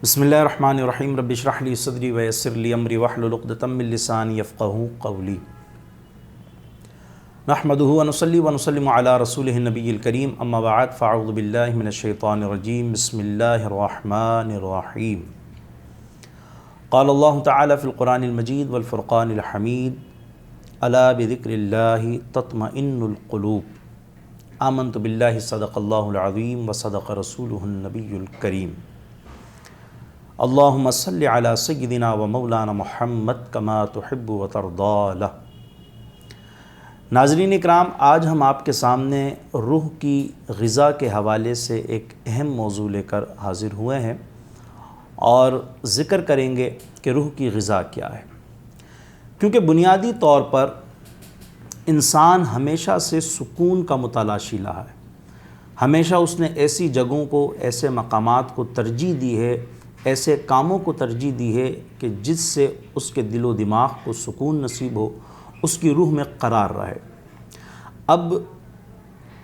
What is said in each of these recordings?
بسم اللہ الرحمن الرحیم رب اشرح لی صدری ویسر لی امری واحلل عقدۃ من لسانی یفقہوا قولی نحمدہ ونصلی ونسلم علی رسولہ النبی الکریم اما بعد فاعوذ باللہ من الشیطان الرجیم بسم اللہ الرحمن الرحیم قال اللہ تعالی فی القرآن المجید والفرقان الحمید الا بذکر اللہ تطمئن القلوب آمنت باللہ صدق اللہ العظیم وصدق رسولہ النبی الکریم اللہم صلی علی سیدنا و مولانا محمد کما تحب و ترضی لہ۔ ناظرین اکرام، آج ہم آپ کے سامنے روح کی غذا کے حوالے سے ایک اہم موضوع لے کر حاضر ہوئے ہیں اور ذکر کریں گے کہ روح کی غذا کیا ہے، کیونکہ بنیادی طور پر انسان ہمیشہ سے سکون کا متلاشی رہا ہے۔ ہمیشہ اس نے ایسی جگہوں کو، ایسے مقامات کو ترجیح دی ہے، ایسے کاموں کو ترجیح دی ہے کہ جس سے اس کے دل و دماغ کو سکون نصیب ہو، اس کی روح میں قرار رہے۔ اب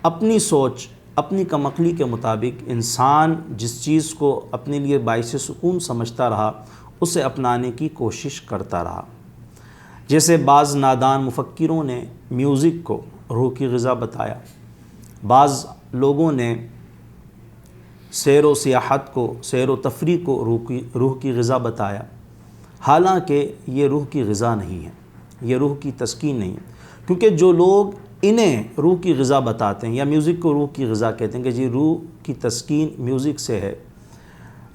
اپنی سوچ، اپنی کم عقلی کے مطابق انسان جس چیز کو اپنے لیے باعث سکون سمجھتا رہا، اسے اپنانے کی کوشش کرتا رہا۔ جیسے بعض نادان مفکروں نے میوزک کو روح کی غذا بتایا، بعض لوگوں نے سیر و سیاحت کو، سیر و تفریح کو روح کی غذا بتایا، حالانکہ یہ روح کی غذا نہیں ہے، یہ روح کی تسکین نہیں ہے۔ کیونکہ جو لوگ انہیں روح کی غذا بتاتے ہیں یا میوزک کو روح کی غذا کہتے ہیں کہ جی روح کی تسکین میوزک سے ہے،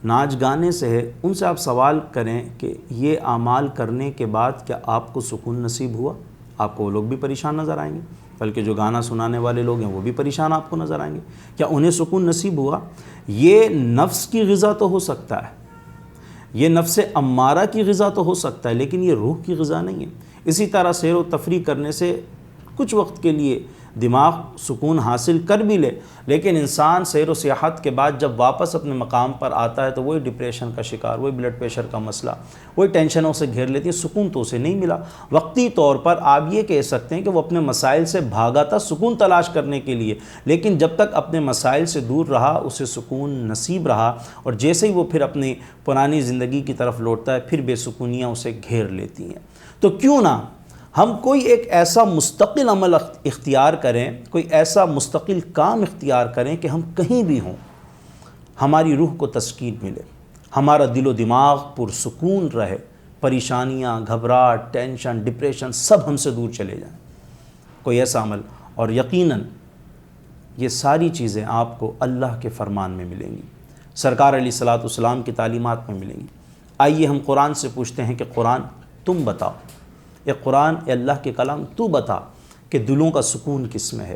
ناچ گانے سے ہے، ان سے آپ سوال کریں کہ یہ اعمال کرنے کے بعد کیا آپ کو سکون نصیب ہوا؟ آپ کو وہ لوگ بھی پریشان نظر آئیں گے، بلکہ جو گانا سنانے والے لوگ ہیں وہ بھی پریشان آپ کو نظر آئیں گے۔ کیا انہیں سکون نصیب ہوا؟ یہ نفس کی غذا تو ہو سکتا ہے، یہ نفس امارہ کی غذا تو ہو سکتا ہے، لیکن یہ روح کی غذا نہیں ہے۔ اسی طرح سیر و تفریح کرنے سے کچھ وقت کے لیے دماغ سکون حاصل کر بھی لے، لیکن انسان سیر و سیاحت کے بعد جب واپس اپنے مقام پر آتا ہے تو وہی ڈپریشن کا شکار، وہی بلڈ پریشر کا مسئلہ، وہی ٹینشنوں سے گھیر لیتی ہے، سکون تو اسے نہیں ملا۔ وقتی طور پر آپ یہ کہہ سکتے ہیں کہ وہ اپنے مسائل سے بھاگا تھا سکون تلاش کرنے کے لیے، لیکن جب تک اپنے مسائل سے دور رہا اسے سکون نصیب رہا، اور جیسے ہی وہ پھر اپنی پرانی زندگی کی طرف لوٹتا ہے پھر بے سکونیاں اسے گھیر لیتی ہیں۔ تو کیوں نہ ہم کوئی ایک ایسا مستقل عمل اختیار کریں، کوئی ایسا مستقل کام اختیار کریں کہ ہم کہیں بھی ہوں ہماری روح کو تسکین ملے، ہمارا دل و دماغ پرسکون رہے، پریشانیاں، گھبراہٹ، ٹینشن، ڈپریشن سب ہم سے دور چلے جائیں، کوئی ایسا عمل۔ اور یقیناً یہ ساری چیزیں آپ کو اللہ کے فرمان میں ملیں گی، سرکار علیہ الصلاۃ والسلام کی تعلیمات میں ملیں گی۔ آئیے ہم قرآن سے پوچھتے ہیں کہ قرآن تم بتاؤ، اے قرآن، اے اللہ کے کلام، تو بتا کہ دلوں کا سکون کس میں ہے،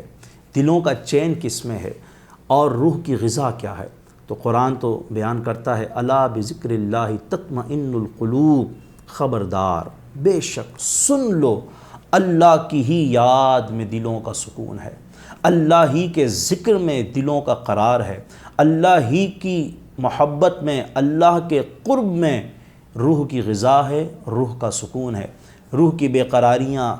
دلوں کا چین کس میں ہے، اور روح کی غذا کیا ہے؟ تو قرآن تو بیان کرتا ہے الا بذکر اللہ تطمئن القلوب، خبردار، بے شک سن لو، اللہ کی ہی یاد میں دلوں کا سکون ہے، اللہ ہی کے ذکر میں دلوں کا قرار ہے، اللہ ہی کی محبت میں، اللہ کے قرب میں روح کی غذا ہے، روح کا سکون ہے۔ روح کی بے قراریاں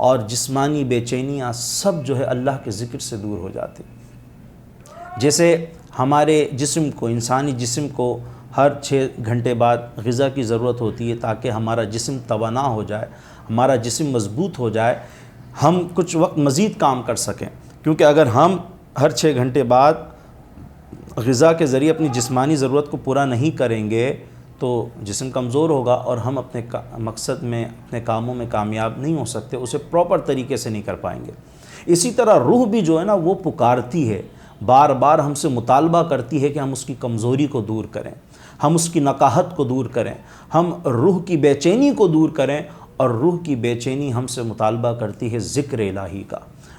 اور جسمانی بے چینیاں سب جو ہے اللہ کے ذکر سے دور ہو جاتے۔ جیسے ہمارے جسم کو، انسانی جسم کو ہر 6 گھنٹے بعد غذا کی ضرورت ہوتی ہے تاکہ ہمارا جسم توانا ہو جائے، ہمارا جسم مضبوط ہو جائے، ہم کچھ وقت مزید کام کر سکیں، کیونکہ اگر ہم ہر 6 گھنٹے بعد غذا کے ذریعے اپنی جسمانی ضرورت کو پورا نہیں کریں گے تو جسم کمزور ہوگا اور ہم اپنے مقصد میں، اپنے کاموں میں کامیاب نہیں ہو سکتے، اسے پراپر طریقے سے نہیں کر پائیں گے۔ اسی طرح روح بھی جو ہے نا وہ پکارتی ہے، بار بار ہم سے مطالبہ کرتی ہے کہ ہم اس کی کمزوری کو دور کریں، ہم اس کی نقاہت کو دور کریں، ہم روح کی بے چینی کو دور کریں، اور روح کی بے چینی ہم سے مطالبہ کرتی ہے ذکر الہی کا،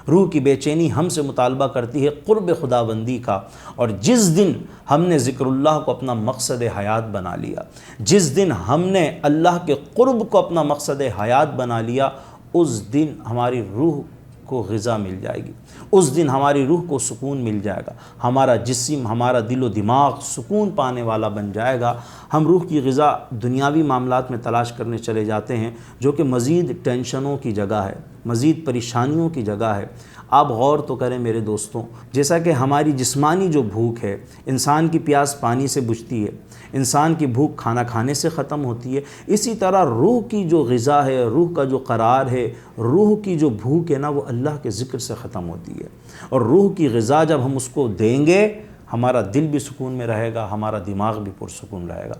روح کی بے چینی ہم سے مطالبہ کرتی ہے قرب خداوندی کا۔ اور جس دن ہم نے ذکر اللہ کو اپنا مقصد حیات بنا لیا، جس دن ہم نے اللہ کے قرب کو اپنا مقصد حیات بنا لیا، اس دن ہماری روح کو غذا مل جائے گی، اس دن ہماری روح کو سکون مل جائے گا، ہمارا جسم، ہمارا دل و دماغ سکون پانے والا بن جائے گا، ہم روح کی غذا دنیاوی معاملات میں تلاش کرنے چلے جاتے ہیں، جو کہ مزید ٹینشنوں کی جگہ ہے، مزید پریشانیوں کی جگہ ہے۔ آپ غور تو کریں میرے دوستوں، جیسا کہ ہماری جسمانی جو بھوک ہے، انسان کی پیاس پانی سے بجھتی ہے، انسان کی بھوک کھانا کھانے سے ختم ہوتی ہے، اسی طرح روح کی جو غذا ہے، روح کا جو قرار ہے، روح کی جو بھوک ہے نا، وہ اللہ کے ذکر سے ختم ہوتی ہے۔ اور روح کی غذا جب ہم اس کو دیں گے، ہمارا دل بھی سکون میں رہے گا، ہمارا دماغ بھی پرسکون رہے گا۔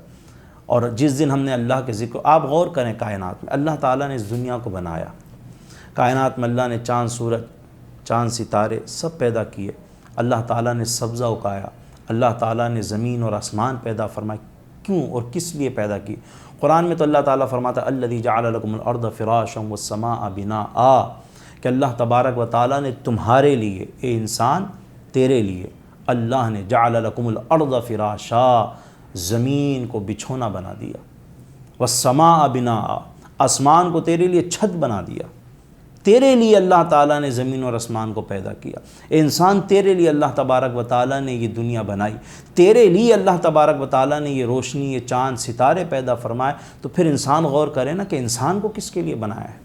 اور جس دن ہم نے اللہ کے ذکر، آپ غور کریں کائنات میں اللہ تعالیٰ نے اس دنیا کو بنایا، کائنات میں اللہ نے چاند سورج، چاند ستارے سب پیدا کیے، اللہ تعالیٰ نے سبزہ اگایا، اللہ تعالیٰ نے زمین اور آسمان پیدا فرمائے، کیوں اور کس لیے پیدا کی؟ قرآن میں تو اللہ تعالیٰ فرماتا ہے الذی جعل لکم الارض فراشا والسماء بناء، کہ اللہ تبارک و تعالیٰ نے تمہارے لیے، اے انسان تیرے لیے، اللہ نے جعل لکم الارض فراشا، زمین کو بچھونا بنا دیا، والسماء بناء، آسمان کو تیرے لیے چھت بنا دیا۔ تیرے لیے اللہ تعالیٰ نے زمین اور آسمان کو پیدا کیا، اے انسان تیرے لیے اللہ تبارک و تعالیٰ نے یہ دنیا بنائی، تیرے لیے اللہ تبارک و تعالیٰ نے یہ روشنی، یہ چاند ستارے پیدا فرمائے۔ تو پھر انسان غور کرے نا کہ انسان کو کس کے لیے بنایا ہے؟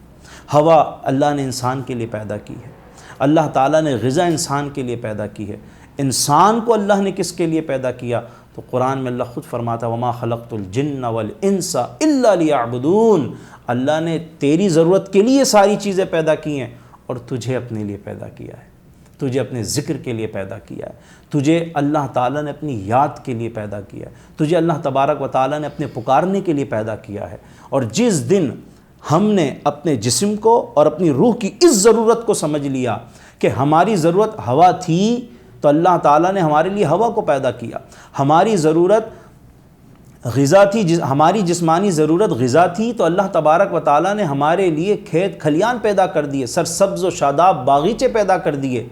ہوا اللہ نے انسان کے لیے پیدا کی ہے، اللہ تعالیٰ نے غذا انسان کے لیے پیدا کی ہے، انسان کو اللہ نے کس کے لیے پیدا کیا؟ تو قرآن میں اللہ خود فرماتا ہے وما خلقت الجن والانس الا لیعبدون، اللہ نے تیری ضرورت کے لیے ساری چیزیں پیدا کی ہیں، اور تجھے اپنے لیے پیدا کیا ہے، تجھے اپنے ذکر کے لیے پیدا کیا ہے، تجھے اللہ تعالیٰ نے اپنی یاد کے لیے پیدا کیا ہے، تجھے اللہ تبارک و تعالیٰ نے اپنے پکارنے کے لیے پیدا کیا ہے۔ اور جس دن ہم نے اپنے جسم کو اور اپنی روح کی اس ضرورت کو سمجھ لیا کہ ہماری ضرورت ہوا تھی، تو اللہ تعالیٰ نے ہمارے لیے ہوا کو پیدا کیا، ہماری ضرورت غذا تھی، ہماری جسمانی ضرورت غذا تھی، تو اللہ تبارک و تعالیٰ نے ہمارے لیے کھیت کھلیان پیدا کر دیے، سرسبز و شاداب باغیچے پیدا کر دیے،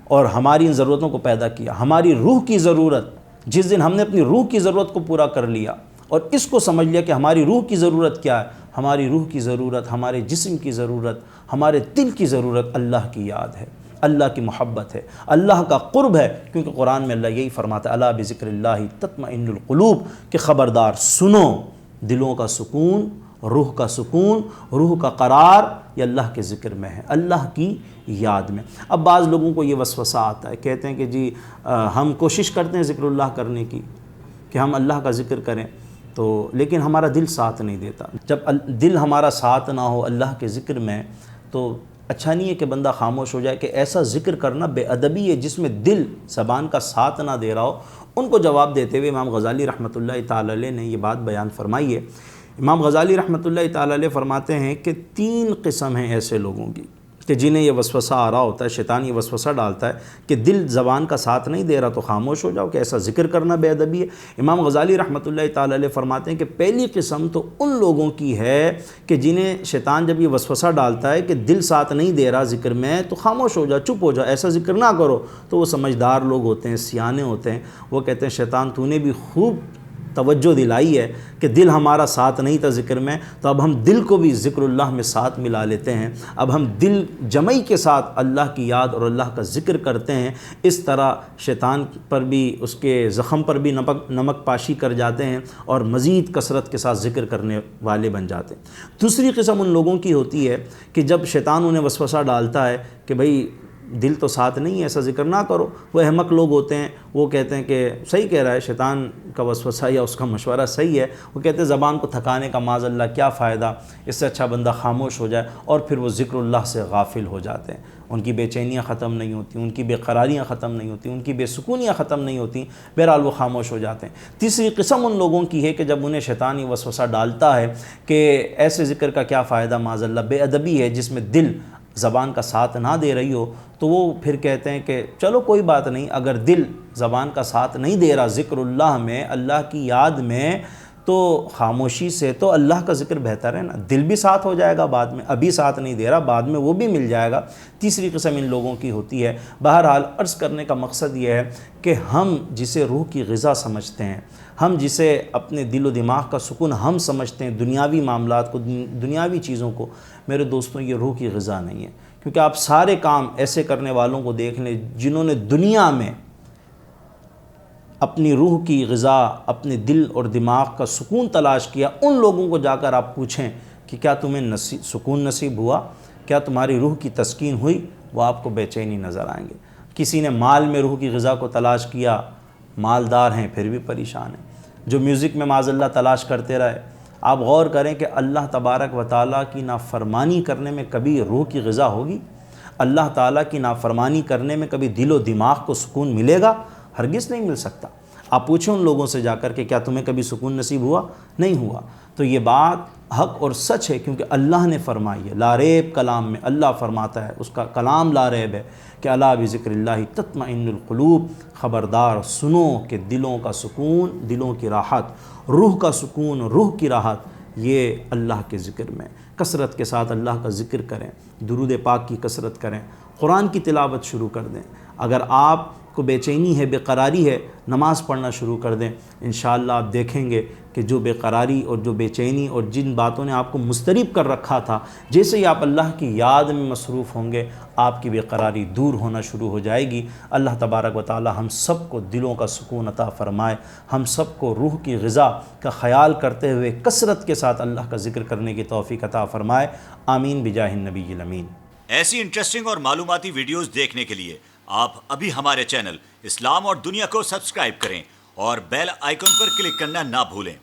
اور ہماری ان ضرورتوں کو پیدا کیا۔ ہماری روح کی ضرورت، جس دن ہم نے اپنی روح کی ضرورت کو پورا کر لیا اور اس کو سمجھ لیا کہ ہماری روح کی ضرورت کیا ہے، ہماری روح کی ضرورت، ہمارے جسم کی ضرورت، ہمارے دل کی ضرورت اللہ کی یاد ہے، اللہ کی محبت ہے، اللہ کا قرب ہے، کیونکہ قرآن میں اللہ یہی فرماتا ہے الا بذکر اللہ تطمئن القلوب، کہ خبردار سنو، دلوں کا سکون، روح کا سکون، روح کا قرار یہ اللہ کے ذکر میں ہے، اللہ کی یاد میں۔ اب بعض لوگوں کو یہ وسوسہ آتا ہے، کہتے ہیں کہ جی ہم کوشش کرتے ہیں ذکر اللہ کرنے کی، کہ ہم اللہ کا ذکر کریں، تو لیکن ہمارا دل ساتھ نہیں دیتا۔ جب دل ہمارا ساتھ نہ ہو اللہ کے ذکر میں، تو اچھا نہیں ہے کہ بندہ خاموش ہو جائے، کہ ایسا ذکر کرنا بے ادبی ہے جس میں دل زبان کا ساتھ نہ دے رہا ہو۔ ان کو جواب دیتے ہوئے امام غزالی رحمۃ اللہ تعالی علیہ نے یہ بات بیان فرمائی ہے۔ امام غزالی رحمۃ اللہ تعالی علیہ فرماتے ہیں کہ 3 قسم ہیں ایسے لوگوں کی کہ جنہیں یہ وسوسہ آ رہا ہوتا ہے، شیطان یہ وسوسہ ڈالتا ہے کہ دل زبان کا ساتھ نہیں دے رہا تو خاموش ہو جاؤ، کہ ایسا ذکر کرنا بے ادبی ہے۔ امام غزالی رحمۃ اللہ تعالی علیہ فرماتے ہیں کہ پہلی قسم تو ان لوگوں کی ہے کہ جنہیں شیطان جب یہ وسوسہ ڈالتا ہے کہ دل ساتھ نہیں دے رہا ذکر میں، تو خاموش ہو جاؤ، چپ ہو جاؤ، ایسا ذکر نہ کرو، تو وہ سمجھدار لوگ ہوتے ہیں، سیانے ہوتے ہیں، وہ کہتے ہیں شیطان تو نے بھی خوب توجہ دلائی ہے کہ دل ہمارا ساتھ نہیں تھا ذکر میں، تو اب ہم دل کو بھی ذکر اللہ میں ساتھ ملا لیتے ہیں، اب ہم دل جمعی کے ساتھ اللہ کی یاد اور اللہ کا ذکر کرتے ہیں۔ اس طرح شیطان پر بھی، اس کے زخم پر بھی نمک پاشی کر جاتے ہیں اور مزید کثرت کے ساتھ ذکر کرنے والے بن جاتے ہیں۔ دوسری قسم ان لوگوں کی ہوتی ہے کہ جب شیطان انہیں وسوسہ ڈالتا ہے کہ بھئی دل تو ساتھ نہیں ہے، ایسا ذکر نہ کرو، وہ احمق لوگ ہوتے ہیں، وہ کہتے ہیں کہ صحیح کہہ رہا ہے، شیطان کا وسوسہ یا اس کا مشورہ صحیح ہے، وہ کہتے ہیں زبان کو تھکانے کا معاذ اللہ کیا فائدہ، اس سے اچھا بندہ خاموش ہو جائے، اور پھر وہ ذکر اللہ سے غافل ہو جاتے ہیں، ان کی بے چینیاں ختم نہیں ہوتی، ان کی بے قراریاں ختم نہیں ہوتی، ان کی بے سکونیاں ختم نہیں ہوتی، بہرحال وہ خاموش ہو جاتے ہیں۔ تیسری قسم ان لوگوں کی ہے کہ جب انہیں شیطان یہ وسوسہ ڈالتا ہے کہ ایسے ذکر کا کیا فائدہ، معاذ اللہ بے ادبی ہے جس میں دل زبان کا ساتھ نہ دے رہی ہو، تو وہ پھر کہتے ہیں کہ چلو کوئی بات نہیں، اگر دل زبان کا ساتھ نہیں دے رہا ذکر اللہ میں، اللہ کی یاد میں، تو خاموشی سے تو اللہ کا ذکر بہتر ہے نا، دل بھی ساتھ ہو جائے گا بعد میں، ابھی ساتھ نہیں دے رہا، بعد میں وہ بھی مل جائے گا۔ تیسری قسم ان لوگوں کی ہوتی ہے۔ بہرحال عرض کرنے کا مقصد یہ ہے کہ ہم جسے روح کی غذا سمجھتے ہیں، ہم جسے اپنے دل و دماغ کا سکون ہم سمجھتے ہیں، دنیاوی معاملات کو، دنیاوی چیزوں کو، میرے دوستوں یہ روح کی غذا نہیں ہے، کیونکہ آپ سارے کام ایسے کرنے والوں کو دیکھ لیں جنہوں نے دنیا میں اپنی روح کی غذا، اپنے دل اور دماغ کا سکون تلاش کیا، ان لوگوں کو جا کر آپ پوچھیں کہ کیا تمہیں سکون نصیب ہوا، کیا تمہاری روح کی تسکین ہوئی، وہ آپ کو بے چینی نظر آئیں گے۔ کسی نے مال میں روح کی غذا کو تلاش کیا، مالدار ہیں پھر بھی پریشان ہیں۔ جو میوزک میں معاذ اللہ تلاش کرتے رہے، آپ غور کریں کہ اللہ تبارک و تعالیٰ کی نافرمانی کرنے میں کبھی روح کی غذا ہوگی؟ اللہ تعالیٰ کی نافرمانی کرنے میں کبھی دل و دماغ کو سکون ملے گا؟ ہرگز نہیں مل سکتا۔ آپ پوچھیں ان لوگوں سے جا کر کہ کیا تمہیں کبھی سکون نصیب ہوا؟ نہیں ہوا۔ تو یہ بات حق اور سچ ہے، کیونکہ اللہ نے فرمائی ہے، لا ریب کلام میں اللہ فرماتا ہے، اس کا کلام لا ریب ہے کہ الا بذکر اللہ تطمئن القلوب، خبردار سنو کہ دلوں کا سکون، دلوں کی راحت، روح کا سکون، روح کی راحت یہ اللہ کے ذکر میں۔ کثرت کے ساتھ اللہ کا ذکر کریں، درود پاک کی کثرت کریں، قرآن کی تلاوت شروع کر دیں۔ اگر آپ کو بے چینی ہے، بے قراری ہے، نماز پڑھنا شروع کر دیں۔ انشاءاللہ آپ دیکھیں گے کہ جو بے قراری اور جو بے چینی اور جن باتوں نے آپ کو مضطرب کر رکھا تھا، جیسے ہی آپ اللہ کی یاد میں مصروف ہوں گے، آپ کی بے قراری دور ہونا شروع ہو جائے گی۔ اللہ تبارک و تعالی ہم سب کو دلوں کا سکون عطا فرمائے، ہم سب کو روح کی غذا کا خیال کرتے ہوئے کثرت کے ساتھ اللہ کا ذکر کرنے کی توفیق عطا فرمائے۔ آمین بجاہ النبی الامین۔ ایسی انٹرسٹنگ اور معلوماتی ویڈیوز دیکھنے کے لیے آپ ابھی ہمارے چینل اسلام اور دنیا کو سبسکرائب کریں اور بیل آئیکن پر کلک کرنا نہ بھولیں۔